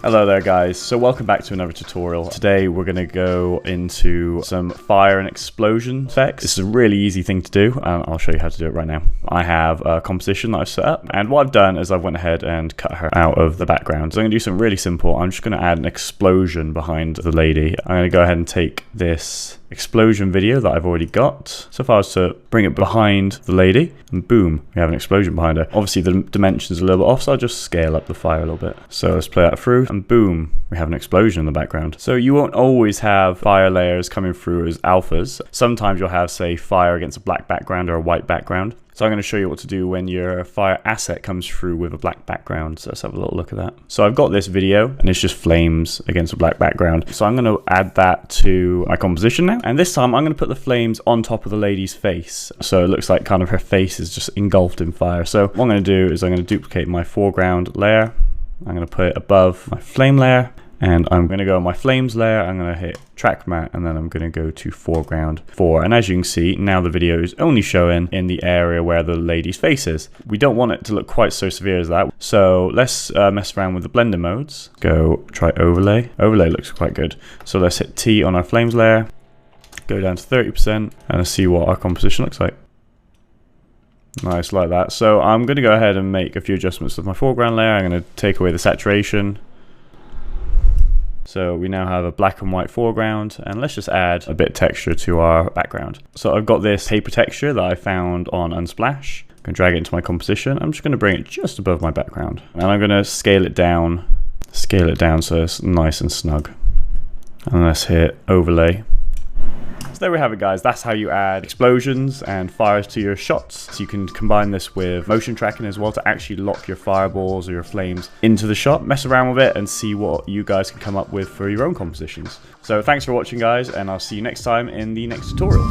Hello there guys, so welcome back to another tutorial. Today we're going to go into some fire and explosion effects. This is a really easy thing to do and I'll show you how to do it right now. I have a composition that I've set up, and what I've done is I went ahead and cut her out of the background. So I'm going to do something really simple. I'm just going to add an explosion behind the lady. I'm going to go ahead and take this explosion video that I've already got. So if I was to bring it behind the lady, and boom, we have an explosion behind her. Obviously the dimensions are a little bit off, so I'll just scale up the fire a little bit. So let's play that through, and boom, we have an explosion in the background. So you won't always have fire layers coming through as alphas. Sometimes you'll have, say, fire against a black background or a white background. So I'm going to show you what to do when your fire asset comes through with a black background. So let's have a little look at that. So I've got this video and it's just flames against a black background. So I'm going to add that to my composition now. And this time I'm going to put the flames on top of the lady's face. So it looks like kind of her face is just engulfed in fire. So what I'm going to do is I'm going to duplicate my foreground layer. I'm going to put it above my flame layer. And I'm going to go on my flames layer, I'm going to hit track matte, and then I'm going to go to foreground 4. And as you can see, now the video is only showing in the area where the lady's face is. We don't want it to look quite so severe as that. So let's mess around with the blender modes. Go try overlay. Overlay looks quite good. So let's hit T on our flames layer, go down to 30%, and let's see what our composition looks like. Nice, like that. So I'm going to go ahead and make a few adjustments with my foreground layer. I'm going to take away the saturation. So we now have a black and white foreground, and let's just add a bit of texture to our background. So I've got this paper texture that I found on Unsplash. I'm going to drag it into my composition. I'm just going to bring it just above my background, and I'm going to scale it down so it's nice and snug. And let's hit overlay. So there we have it guys, that's how you add explosions and fires to your shots. So you can combine this with motion tracking as well to actually lock your fireballs or your flames into the shot. Mess around with it and see what you guys can come up with for your own compositions. So thanks for watching guys, and I'll see you next time in the next tutorial.